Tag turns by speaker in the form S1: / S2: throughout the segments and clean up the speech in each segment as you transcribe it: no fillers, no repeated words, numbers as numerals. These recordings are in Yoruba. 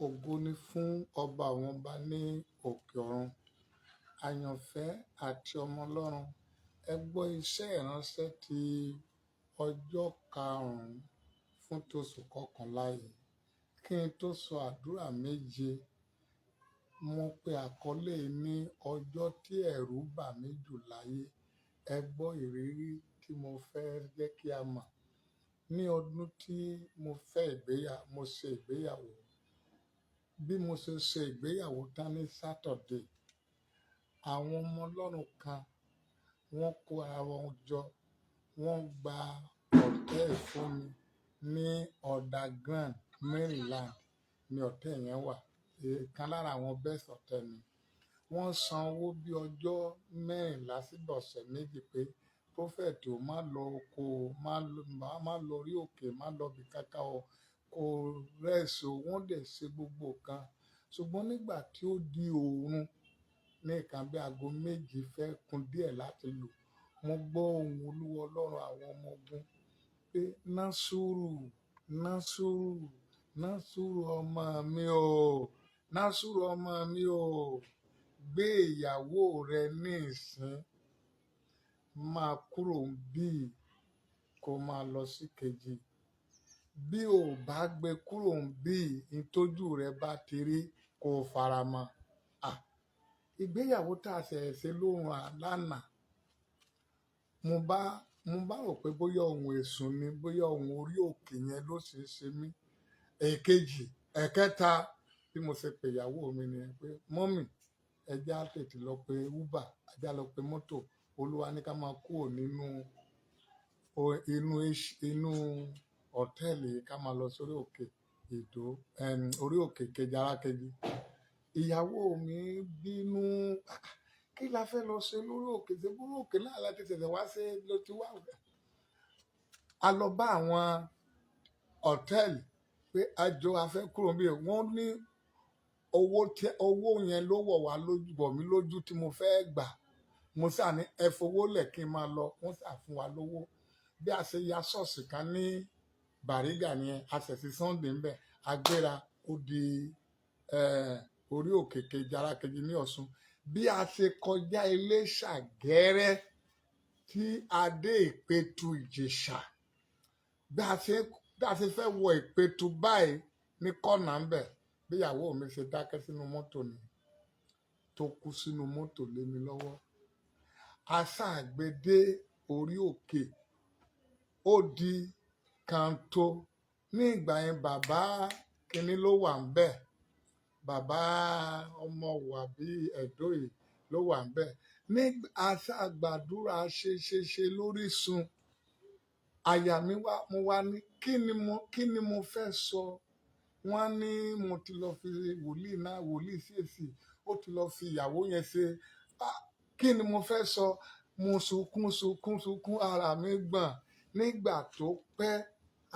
S1: Ògo ni fún ọba àwọn ọba ní òkè ọ̀run. Àyànfẹ́ àti ọmọ Ọlọ́run, ẹ gbọ́ iṣẹ́ ìránṣẹ́ ti ọjọ́ karùn-ún fún tóṣù kọkànlá yìí. Kí n tó sọ àdúrà méje, mo pe àkọlé ní ọjọ́ tí ẹ̀rù bà mí jù láyé. Ẹ gbọ́ ìrírí tí mo fẹ́ jẹ́ kí a mọ̀. Ní ọdún tí mo ṣe ìgbéyàwó. Bí mo ṣe ìgbéyàwó tán ní Saturday, àwọn ọmọ Ọlọ́run kan wọ́n kó ara wọn jọ, wọ́n gba hòtẹ́ẹ̀lì fún mi ní Underground, Maryland ní hòtẹ́ẹ̀lì yẹn wà. Ìkan lára àwọn best hotel ni. Wọ́n san owó bí ọjọ́ mẹ́rìnlá síbẹ̀ ọ̀sẹ̀ méjì pé prophet ò má lọ oko, má lọ orí òkè, má lọ bí kankan o, kò rẹ́sì o, wọ́n dẹ̀ ṣe gbogbo kan. Ṣùgbọ́n nígbà tí ó di òru ní nǹkan bí aago méje fẹ́ kun díẹ̀ láti lù, mo gbọ́ ohùn Olúwa Ọlọ́run àwọn ọmọ ogun pé Násùrù, Násùrù, Násùrù ọmọ mi o, Násùrù ọmọ mi o, gbé ìyàwó rẹ ní ìsìn, máa kúrò bí kó máa lọ sí kejì. Bí o bá gbé kúrò bí ìtọ́jú rẹ bá ti rí kó fara mọ́. Ìgbéyàwó tá a ṣe lóhùn lánàá, mo bá rò pé bóyá ohun èṣù ni, bóyá ohun orí òkè yẹn ló ṣe mí. Èkejì, ẹ̀kẹta bí mo ṣe pè ìyàwó mi ni pé mọ́mì, ẹ jẹ́ á tètè lọ pe Uber, ẹ jẹ́ á lọ pe mọ́tò. Olúwa ní ká máa kúrò inú hòtẹ́ẹ̀lì ká máa lọ sórí òkè Ìdó, orí òkè kejì Arákejì. Ìyàwó mi bínú, kí la fẹ́ lọ ṣe lórí òkè? Ṣé lórí òkè náà láti ṣẹ̀ṣẹ̀ wá ṣe ló ti wá? A lọ bá àwọn hòtẹ́ẹ̀lì pé àjọ afẹ́ kúrò bí wọ́n ní owó yẹn ló wọ̀ mí lójú tí mo fẹ́ gbà. Mo sá ní ẹ fowó lẹ̀ kí n máa lọ, wọ́n sá fún wa lówó. Bí a ṣe ya ṣọ́ọ̀ṣì kan ní Bàrígà nìyẹn, a ṣẹ̀ sí Sunday ńbẹ̀, a gbéra ó di orí òkè kejì Arákejì ní Ọ̀ṣun. Bí a ṣe kọjá Iléṣà gẹ́rẹ́ tí a dé Ìpẹ̀tù Ìjẹ̀ṣà, bí a ṣe fẹ́ wọ Ìpẹ̀tù báyìí ní kọ́nà ńbẹ̀, bí ìyàwó mi ṣe dákẹ́ sínú mọ́tò ni tó kú sínú mọ́tò lé mi lọ́wọ́. A ṣáà gbé dé orí òkè, ó di Kàntó. Ní ìgbà yẹn bàbá kínní ló wà ńbẹ̀, bàbá ọmọ wà bí Ẹ̀dóyè ló wà ńbẹ̀. Ní a ṣáà gbàdúrà ṣe lórísun. Àyà mi mo wá ní kí ni mo fẹ́ sọ. Wọ́n ní mo ti lọ fi wòlíì ṣèṣì, ó ti lọ fi ìyàwó yẹn ṣe. Kí ni mo fẹ́ sọ? Mo sunkún, ara mi gbọ̀n. Nígbà tó pẹ́,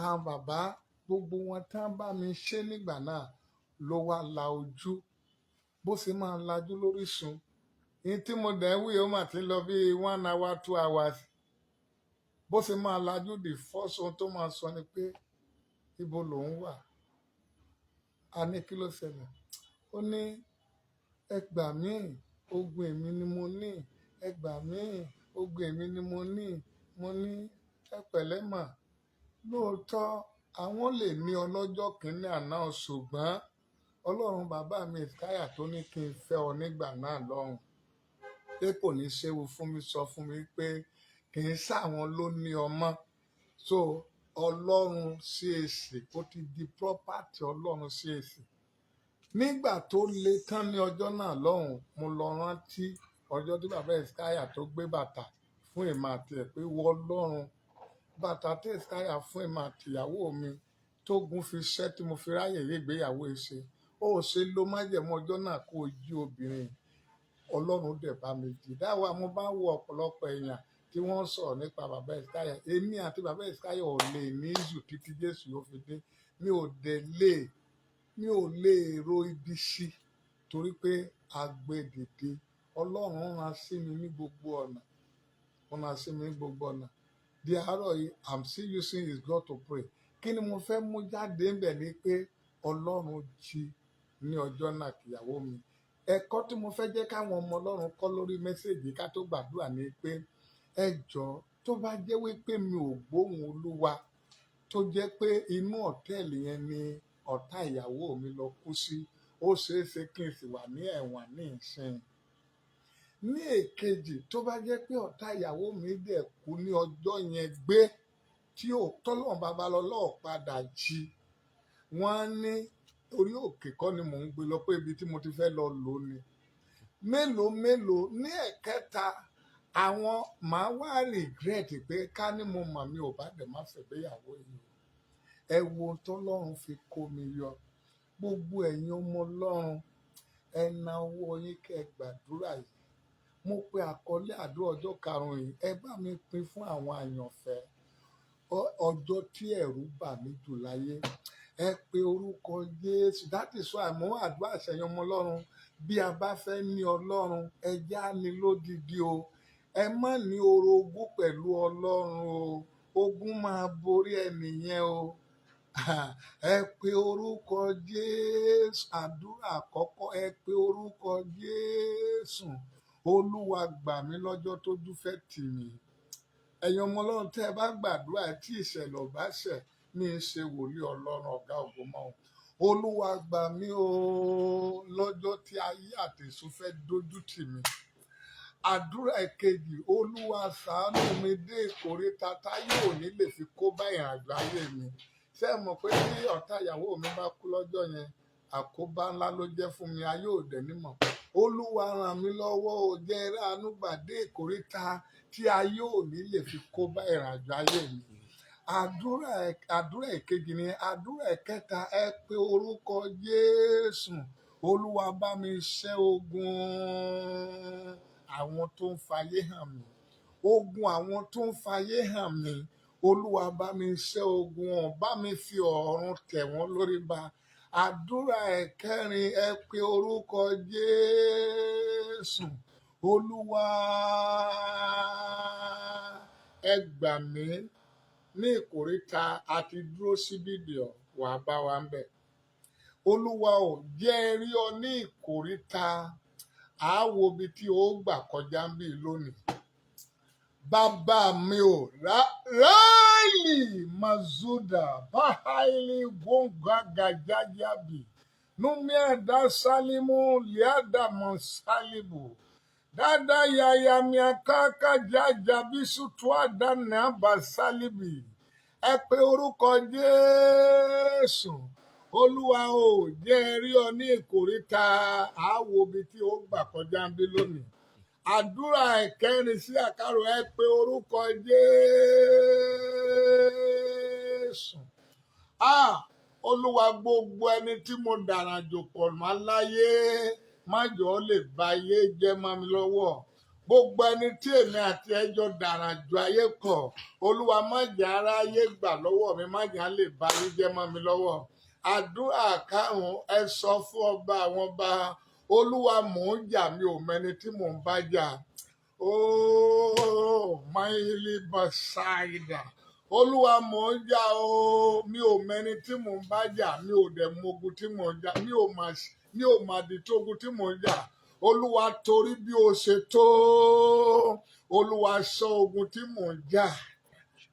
S1: àwọn bàbá gbogbo wọn tán bá mi ṣe nígbà náà ló wá la ojú. Bó ṣe máa lajú lórísun. Ní tí mo dẹ̀ ń wí ó mà ti lọ bí 1 hour, 2 hours. Bó ṣe máa lajú the first ohun tó máa sọ ni pé ibo lòun wà. A ní kí ló ṣẹlẹ̀? Ó ní ẹ gbà mí, ogun èmi ni mo ní. Ẹ gbà mí, ogun èmi ni mo ní. Mo ní ẹ pẹ̀lẹ́ mà. Lóòótọ́ àwọn lè ní ọlọ́jọ́ kìíní àná, ṣùgbọ́n Ọlọ́run bàbá mi Ìsáyà tó ní kí n fẹ́ ọ nígbà náà lọ́hùn, pé kò ní ṣéwu fún mi, sọ fún mi pé kì í ṣàwọn ló ní ọmọ. So Ọlọ́run CAC ó ti di property Ọlọ́run CAC. Nígbà tó le tán ní ọjọ́ náà lọ́hùn, mo lọ rántí ọjọ́ tí bàbá Ìsáyà tó gbé bàtà fún èmi àti ẹ̀ pé wọ Ọlọ́run, bàtà tí Ìsáyà fún èmi àti ìyàwó mi tó gun fi ṣẹ́ tí mo fi ráyè rí ìgbéyàwó ṣe. Ó ṣe ló májẹ̀mú ọjọ́ náà kó jí obìnrin. Ọlọ́run dẹ̀ bá mi jí. Dáwà mo bá wo ọ̀pọ̀lọpọ̀ èèyàn tí wọ́n sọ̀rọ̀ nípa bàbá Ìsáyà. Èmi àti bàbá Ìsáyà ò lè ní ìzù títí Jésù yóò fi dé. Mi ò lè ro ibi sí torí pé a gbé dìde. Ọlọ́run rán sí mi ní gbogbo ọ̀nà. Ó rán sí mi ní gbogbo ọ̀nà. Di àárọ̀ yìí, I'm still using his God to pray. Kí ni mo fẹ́ mú jáde ńbẹ̀ ni pé Ọlọ́run jí ní ọjọ́ náà kìyàwó mi. Ẹ̀kọ́ tí mo fẹ́ jẹ́ káwọn ọmọ Ọlọ́run kọ́ lórí mẹ́sẹ̀gì ká tó gbàdúrà ni pé ẹ jọ̀ọ́ tó bá jẹ́ wípé mi ò gbóhùn Olúwa, tó jẹ́ pé inú hòtẹ́ẹ̀lì yẹn ni ọ̀tá ìyàwó mi lọ kú sí, ó ṣeé ṣe kí n sì wà ní ẹ̀wọ̀n ní ìsìn. Ní èkejì, tó bá jẹ́ pé ọ̀tá ìyàwó mi dẹ̀ kú ní ọjọ́ yẹn gbé tí tọ́lọ́run babalọ́lọ́ padà jí, wọ́n á ní orí òkè kọ́ ni mò ń gbé lọ pé ibi tí mo ti fẹ́ lọ lò ni. Mélòó ní ẹ̀kẹta, àwọn màá wá regret pé ká ní mo mọ̀ mi ò bá dẹ̀ má ṣègbéyàwó yìí. Ẹ wo tọ́lọ́run fi kó mi yọ. Gbogbo ẹ̀yin ọmọ Ọlọ́run, ẹ na ọwọ́ yín kẹ́ gbàdúrà yìí. Mo pe àkọlé àdúrà ọjọ́ karùn-ún yìí, ẹ bá mi pín fún àwọn àyànfẹ́. Ọjọ́ tí ẹ̀rù bà mí jù láyé, ẹ pe orúkọ Jésù. That is why mo àdúrà ṣẹ̀yin ọmọ Ọlọ́run, bí a bá fẹ́ ní Ọlọ́run, ẹ já ní lódidi o. Ẹ má ní orogún pẹ̀lú Ọlọ́run o. Ogun máa borí ẹnìyẹn o. Ẹ pe orúkọ Jésù. Àdúrà àkọ́kọ́, ẹ pe orúkọ Jésù. Olúwa gbà mí lọ́jọ́ tójú fẹ́ tì mí. Ẹ̀yin ọmọ Ọlọ́run, tẹ́ ẹ bá gbàdúrà tí ìṣẹ̀lẹ̀ ò bá ṣẹ̀, ní í ṣe wòlíì Ọlọ́run ọ̀gá ògo mọ́. Olúwa gbà mí o lọ́jọ́ tí ayé àtèṣù fẹ́ dójú tì mí. Àdúrà ìkejì, Olúwa ṣàánú mi dé ìkóríta táyé ò ní lè fi kó bá ìrìnàjò ayé mi. Ṣé ẹ mọ̀ pé tí ọ̀tá ìyàwó mi bá kú lọ́jọ́ yẹn, àkóbá ńlá ló jẹ́ fún mi, ayé ò dẹ̀ ní mọ̀. Olúwa ràn mí lọ́wọ́ o, jẹ́ ráàánú gbà dé ìkóríta tí ayé ò ní lè fi kó bá ìrìnàjò ayé mi. Àdúrà ìkejì ni. Àdúrà ìkẹta, ẹ pe orúkọ Jésù. Olúwa bá mi ṣẹ́ ogun àwọn tó ń fayé hàn mí. Ogun àwọn tó ń fayé hàn mí. Olúwa bá mi ṣẹ́ ogun wọn, bá mi fi ọ̀run tẹ̀ wọ́n lórí ba. Àdúrà ìkẹrin, ẹ pe orúkọ Jésù. Olúwa, ẹ gbà mí ní ìkóríta àti dúró síbí dìọ̀, wà bá wa ń bẹ̀. Olúwa ò jẹ́ rí ọ ní ìkóríta, àáwo ibi tí ó gbà kọjá ń bí lónìí. Bàbá mi ò ráàlì mazuda báhàìlì gbọ̀ngàgàjájábì númíàdá sálímù liádàmọ̀ sálíbù dada yaya miakaka jajabi sutuada namba sálíbì. Ẹ pe orúkọ Jésù. Olúwa ò jẹ́ rí ọ ní ìkóríta, àáwo ibi tí ó gbà kọjá ń bí lónìí. Àdúrà ìkẹrin sí àkàrò, ẹ pe orúkọ Jésù. Olúwa, gbogbo ẹni tí mo dàràjò pọ̀ mọ́ láyé, má jọ lè ba ayé jẹ́ mọ́ mi lọ́wọ́. Gbogbo ẹni tí èmi àti ẹjọ́ dàràjò ayé kọ̀, Olúwa má jẹ́ aráyé gbà lọ́wọ́ mi, má jẹ́ lè ba ayé jẹ́ mọ́ mi lọ́wọ́. Àdúrà karùn-ún, ẹ sọ fún ọba àwọn ọba, Olúwa mò ń jà, mi ò mẹni tí mò ń bá jà. Máìlì Bàṣáìdà. Olúwa mò ń jà o, mi ò mẹni tí mò ń bá jà, mi ò dẹ̀ mogun tí mò ń jà, mi ò mà dì tógun tí mò ń jà. Olúwa, torí bí o ṣe tó, Olúwa sọ ogun tí mò ń jà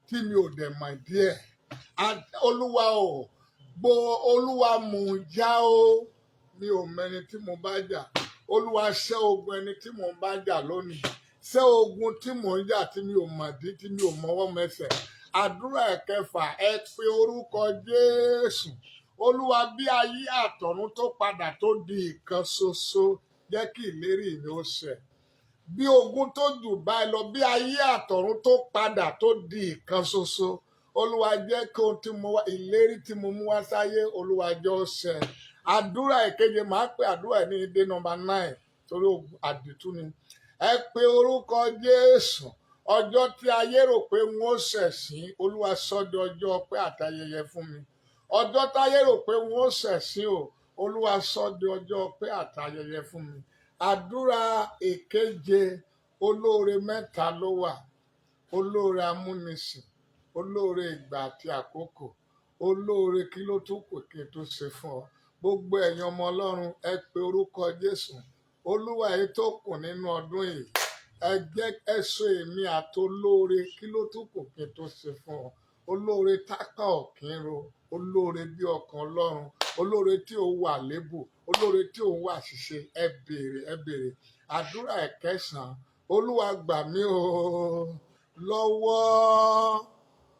S1: tí mi ò dẹ̀ mọ̀ díẹ̀. Olúwa o, Olúwa mò ń jà o, mi ò mẹni tí mo bá jà. Olúwa ṣẹ́ ogun ẹni tí mò ń bá jà lónìí. Ṣẹ́ ogun tí mò ń jà tí mi ò mọ̀ dí, tí mi ò mọwọ́ mẹsẹ̀. Àdúrà ìkẹfà, ẹ pe orúkọ Jésù. Olúwa, bí ayé àtọ̀run tó padà tó di ìkan ṣoṣo, jẹ́ kí ìlérí mi ó ṣẹ. Bí ogun tó jù báyìí lọ, bí ayé àtọ̀run tó padà tó di ìkan ṣoṣo, Olúwa jẹ́ kí ohun tí mo wá, ìlérí tí mo mú wá sáyé, Olúwa jẹ́ ó ṣẹ. Àdúrà ìkeje, máa pe àdúrà ní ìdè nọ́mbà 9 torí àdìtú ni. Ẹ pe orúkọ Jésù. Ọjọ́ tí ayé rò pé wọ́n ó ṣẹ̀sín, Olúwa sọ di ọjọ́ ọpẹ́ àtayẹyẹ fún mi. Ọjọ́ táyé rò pé wọ́n ó ṣẹ̀sín o, Olúwa sọ di ọjọ́ ọpẹ́ àtayẹyẹ fún mi. Àdúrà ìkeje, olóore mẹ́ta ló wà. Olóore amúnisìn, olóore ìgbà àti àkókò, olóore kí ló tún kù kí n tó ṣe fún ọ. gbogbo ẹ̀yin ọmọ Ọlọ́run ẹ pe orúkọ Jésù. Olúwa èyí tó kù nínú ọdún yìí, ẹ jẹ́ ẹ so èmi àti olóore kí ló tún kù kí n tó ṣe fún ọ. Olóore tápá ọ̀kín ro, olóore bí ọkàn Ọlọ́run, olóore tí ó wà lébù, olóore tí ó wà ṣìṣe. Ẹ béèrè. Àdúrà ẹ̀kẹsàn-án, Olúwa gbà mí o lọ́wọ́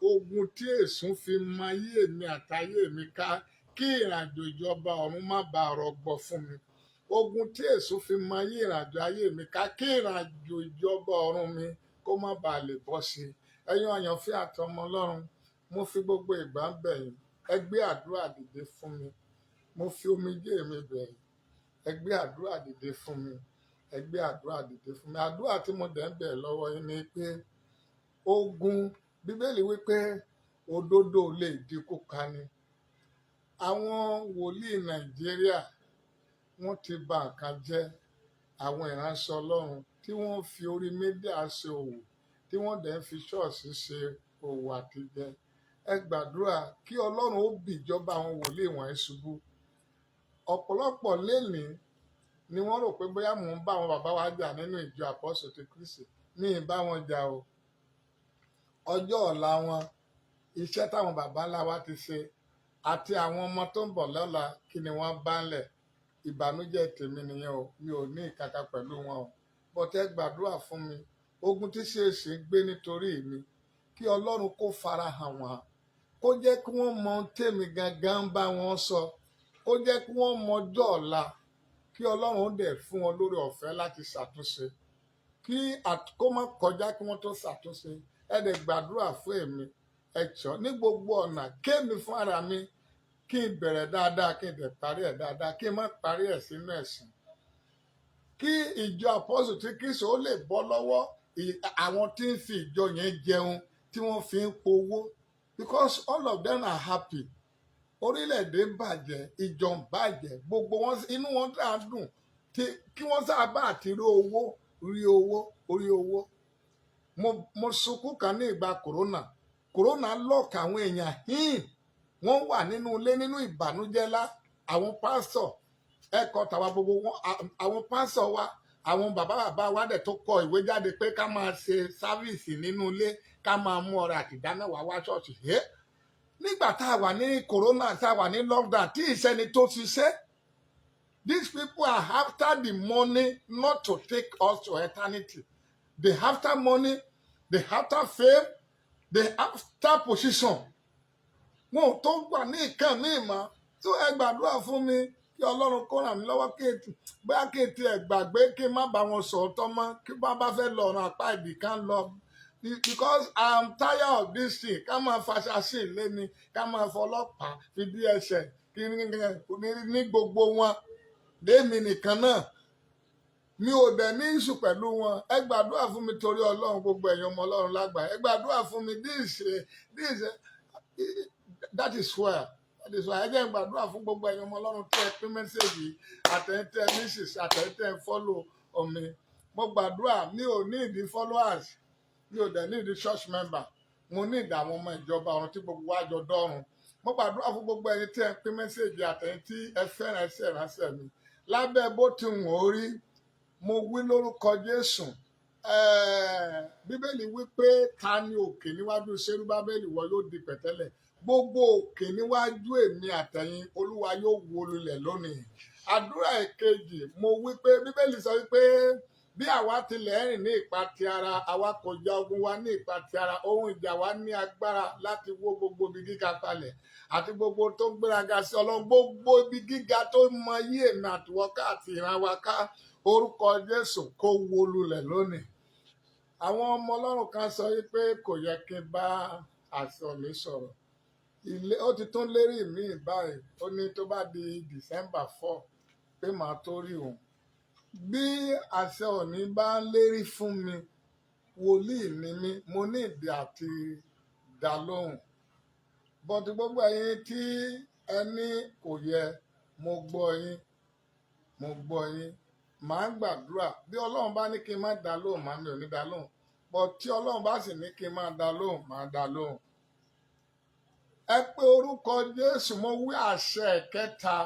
S1: ogun tí èṣù fi mọ ayé mi àtayé mi ká, kí ìrìnàjò ìjọba ọ̀run má bàa rọgbọ fún mi. Ogun tí èṣù fi mọ ìrìnàjò ayé mi ká, kí ìrìnàjò ìjọba ọ̀run mi kó má bàa lè bọ́ sí i. Ẹ̀yin àyànfẹ́ àti ọmọ Ọlọ́run, mo fi gbogbo ìgbà ń bẹ̀ yín, ẹ gbé àdúrà dìde fún mi. Mo fi omijé mi bẹ̀ yín, ẹ gbé àdúrà dìde fún mi. Ẹ gbé àdúrà dìde fún mi. Àdúrà tí mo dẹ̀ ń bẹ̀ lọ́wọ́ yín ni pé ogun, Bíbélì wípé òdodo lè di kúkani. Àwọn wòlíì Nàìjíríà wọ́n ti bà nǹkan jẹ́. Àwọn ìránṣẹ́ Ọlọ́run tí wọ́n fi orí mídíà ṣe òwò, tí wọ́n dẹ̀ ń fi ṣọ́ọ̀ṣì ṣe òwò àtijẹ. Ẹ gbàdúrà kí Ọlọ́run ó bì ìjọba àwọn wòlíì wọ̀nyí ṣubú. Ọ̀pọ̀lọpọ̀ lénìí ni wọ́n rò pé bóyá mò ń bá àwọn bàbá wa jà nínú ìjọ Àpọ́sítélì ti Kristi. Mi ì bá wọn jà o. Ọjọ́ ọ̀la wọn, iṣẹ́ táwọn bàbá ńlá wa ti ṣe àti àwọn ọmọ tó ń bọ̀ lọ́la, kí ni wọ́n bá ń lẹ̀? Ìbànújẹ́ tèmi nìyẹn o. Mi ò ní ìkàkà pẹ̀lú wọn o. Bọ́tẹ́ gbàdúrà fún mi. Ogun tí ṣèṣì ń gbé nítorí mi, kí Ọlọ́run kó farahàn wọ́n. Kó jẹ́ kí wọ́n mọ ohun tèmi gangan ń bá wọn sọ. Kó jẹ́ kí wọ́n mọ ọjọ́ ọ̀la. Kí Ọlọ́run dẹ̀ fún wọn lórí ọ̀fẹ́ láti ṣàtúnṣe. Kó má kọjá kí wọ́n tó ṣàtúnṣe. Ẹ dẹ̀ gbàdúrà fún èmi. Ẹ jọ̀ọ́ ní gbogbo ọ̀nà, kémi fún ara mi, kí n bẹ̀rẹ̀ dáadáa, kí n dẹ̀ parí ẹ̀ dáadáa, kí n má parí ẹ̀ sínú ẹ̀sìn. Kí ìjọ Àpọ́sítélì ti Kristi ó lè bọ́ lọ́wọ́ àwọn tí ń fi ìjọ yẹn jẹun, tí wọ́n fi ń powó. Because all of them are happy. Orílẹ̀-èdè ń bàjẹ́, ìjọ ń bàjẹ́, gbogbo wọn inú wọn dáa dùn kí wọ́n sábà àti rí owó. Mo sunkún kan ní ìgbà kòrónà lọ́ọ̀kì àwọn èèyàn wọ́n wà nínú ilé nínú ìbànújẹ́ lá. Àwọn pásítọ̀ ẹ̀kọ́ tàwa gbogbo wọn, àwọn pásítọ̀ wa, àwọn bàbá wa dẹ̀ tó kọ ìwé jáde pé ká máa ṣe sáfíìsì nínú ilé, ká máa mú ọrẹ àti ìdámẹ́wàá wá ṣọ́ọ̀ṣì. Nígbà tá a wà ní kòrónà, tá a wà ní lockdown, tí ìṣẹ́ni tó ṣiṣẹ́. These people are after the money, not to take us to eternity. They after money, they after fame, they after position. Wọn ò tó gbà ní nǹkan míì mọ́. Tó ẹ gbàdúrà fún mi kí Ọlọ́run kó ràn mí lọ́wọ́, bóyá kí n tiẹ̀ gbàgbé, kí n má bá wọn sọ̀tọ̀ mọ́, kí wọ́n bá fẹ́ lọ ọ̀run apá ibì kan lọ. Because I am tired of this thing. Ká máa faṣasí ilé mi, ká máa fọlọ́pàá fi dí ẹsẹ̀ kí ní gbogbo wọn. Lémi nìkan náà. Mi ò dẹ̀ ní ìṣù pẹ̀lú wọn. Ẹ gbàdúrà fún mi torí Ọlọ́run, gbogbo ẹ̀yin ọmọ Ọlọ́run lágbàáyé. Ẹ gbàdúrà fún mi. That is why. Ẹ jẹ́ gbàdúrà fún gbogbo ẹ̀yin ọmọ Ọlọ́run tí ẹ pín mẹ́sẹ̀gì, àtẹ̀yìntẹ̀ níṣìṣ, àtẹ̀yìntẹ̀ follow mi. Mo gbàdúrà, mi ò ní ìdí followers, mi ò dẹ̀ ní ìdí church member. Mo ní ìdí àwọn ọmọ ìjọba ọ̀run tí gbogbo wa jọ dọ́run. Mo gbàdúrà fún gbogbo ẹ̀yin tí ẹ pín mẹ́sẹ̀gì, àtẹ̀yìntí ẹ fẹ́ràn ẹsẹ̀ ránṣẹ́ mi. Lábẹ́ bó ti wọ̀n orí, mo wí lórúkọ Jésù. Bíbélì wípé ta ni òkè níwájú Ṣerúbábélì, wọ́n yóò di pẹ̀tẹ́lẹ̀. Gbogbo òkè níwájú èmi àtẹ̀yin, Olúwa yóò wó lulẹ̀ lónìí. Àdúrà èkejì, mo wípé Bíbélì sọ wípé bí àwa tilẹ̀ rìn ní ipa ti ara, àwa kò ja ogun wa ní ipa ti ara. Ohun ìjà wa ní agbára láti wó gbogbo ibi gíga palẹ̀ àti gbogbo tó ń gbéraga sí Ọlọ́run, gbogbo ibi gíga tó mọ yí èmi àtiwọ́ká àti ìran wa ká. Orúkọ Jésù kó wó lulẹ̀ lónìí. Àwọn ọmọ Ọlọ́run kan sọ wípé kò yẹ kí n bá àṣọ mi sọ̀rọ̀. Ó ti tún lérí mi báyìí. Ó ní tó bá di December 4 pé màá tó rí òun. Bí àṣẹ òní bá ń lérí fún mi, wòlíì ni mí, mo ní ìdí àti dá lóhùn. Bọ́tí gbogbo ẹ̀yin tí ẹni kò yẹ, mo gbọ́ yín. Màá gbàdúrà. Bí Ọlọ́run bá ní kí n má dá lóhùn, mi ò ní dá lóhùn. But tí Ọlọ́run bá sì ní kí n má dá lóhùn, màá dá lóhùn. Ẹ pé orúkọ Jésù, mo wí àṣẹ kẹta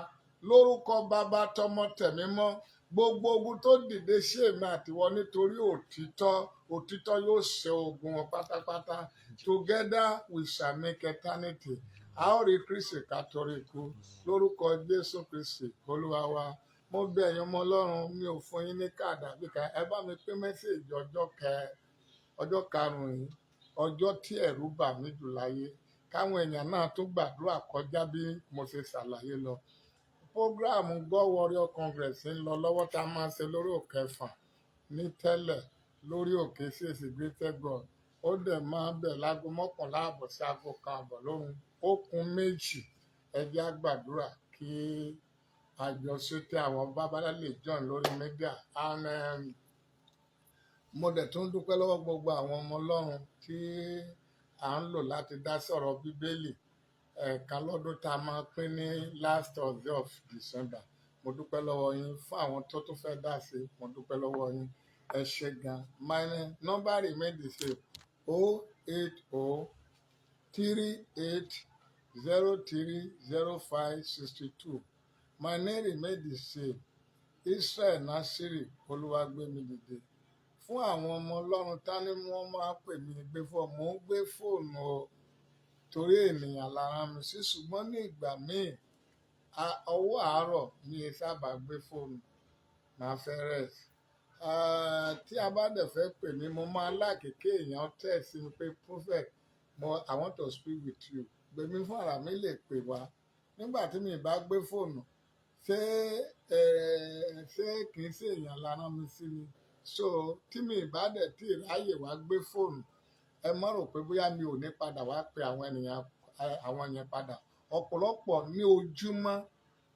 S1: lórúkọ bàbá tọmọ tẹ̀mí mọ́ gbogbo ogun tó dìde sí èmi àtiwọ nítorí òtítọ́ yóò ṣe ogun wọn pátápátá. Together we shall make eternity. A ó rí Kristi ká torí ikú lórúkọ Jésù Kristi Olúwa wa. Mo bẹ̀ ẹ̀yin ọmọ Ọlọ́run, mi ò fún yín ní káàdì àbí ká ẹ bá mi pín mẹ́sẹ̀jì ọjọ́ karùn-ún yìí, ọjọ́ tí ẹ̀rù bà mí jù láyé, káwọn èèyàn náà tún gbàdúrà kọjá bí mo ṣe ṣàlàyé lọ. Program God Warrior Congress ń lọ lọ́wọ́ tá a máa ṣe lórí òkè Ẹ̀fọ̀n ní tẹ́lẹ̀ lórí òkè CAC Greater God. Ó dẹ̀ máa bẹ̀ láago 11 àbọ̀ sí aago 1 àbọ̀ lóru. Ó kù méjì, ẹ jẹ́ á gbàdúrà kí àjọṣe tí àwọn bábálá lè join lórí media. Mo dẹ̀ tún dúpẹ́ lọ́wọ́ gbogbo àwọn ọmọ Ọlọ́run tí à ń lò láti dá sọ̀rọ̀ Bíbélì ẹ̀ẹ̀kan lọ́dún tá a máa pín ní last Thursday of December. Mo dúpẹ́ lọ́wọ́ yín. Fún àwọn tó tún fẹ́ dá sí, mo dúpẹ́ lọ́wọ́ yín. Ẹ ṣé gan. My number remain the same: 08038030562. My name remain the same: Israel Nasiri Olúwagbémidìde. Fún àwọn ọmọ Ọlọ́run tá ní wọ́n máa pè mí gbé fóònù, mò ń gbé fóònù o torí ènìyàn lára mi sí, ṣùgbọ́n ní ìgbà míì ọwọ́ àárọ̀ mi ẹ sábà gbé fóònù, máa fẹ́ rest. Tí a bá dẹ̀ fẹ́ pè mí, mo máa lákèké èèyàn tẹ̀ sí mi pé prophet, I want to speak with you. Gbèmí fún ara mi lè pè wá. Nígbà tí mi bá gbé fóònù, ṣé kì í ṣe èèyàn lára mi sí mi? So tí mi bá dẹ̀ tí ráyè wá gbé fóònù, ẹ má rò pé bóyá mi ò ní padà wá pe àwọn yẹn padà. Ọ̀pọ̀lọpọ̀ ní ojúmọ́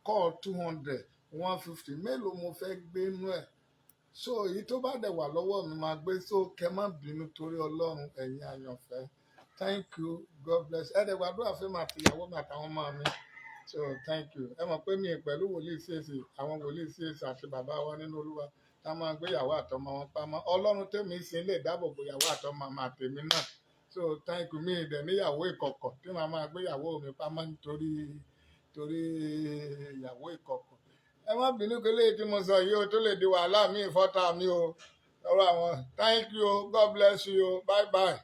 S1: call 200, 150, mélòó mo fẹ́ gbé inú ẹ̀? So èyí tó bá dẹ̀ wà lọ́wọ́ mi máa gbé. So kẹ má bínú torí Ọlọ́run, ẹ̀yin àyànfẹ́. Thank you, God bless. Ẹ dẹ̀ gbàdúrà fún mi àti ìyàwó mi àtàwọn ọmọ mi. So thank you. Ẹ mọ̀ pé mi pẹ̀lú wòlíì CAC, àwọn wòlíì CAC àti bàbá wa nínú Olúwa tá máa gbé ìyàwó àtọmọ wọn pamọ́. Ọlọ́run tèmi sìn lè dáàbò bo ìyàwó àtọmọ àtèmi náà. So thank you. Mi dẹ̀ níyàwó ìkọ̀kọ̀ tí màá máa gbé ìyàwó mi pamọ́ nítorí ìyàwó ìkọ̀kọ̀. Ẹ má bínú pé léyìí tí mo sọ yìí o tó lè di wàhálà mi ìfọ́tà mi o. Ọ̀rọ̀ àwọn thank you, God bless you, bye bye.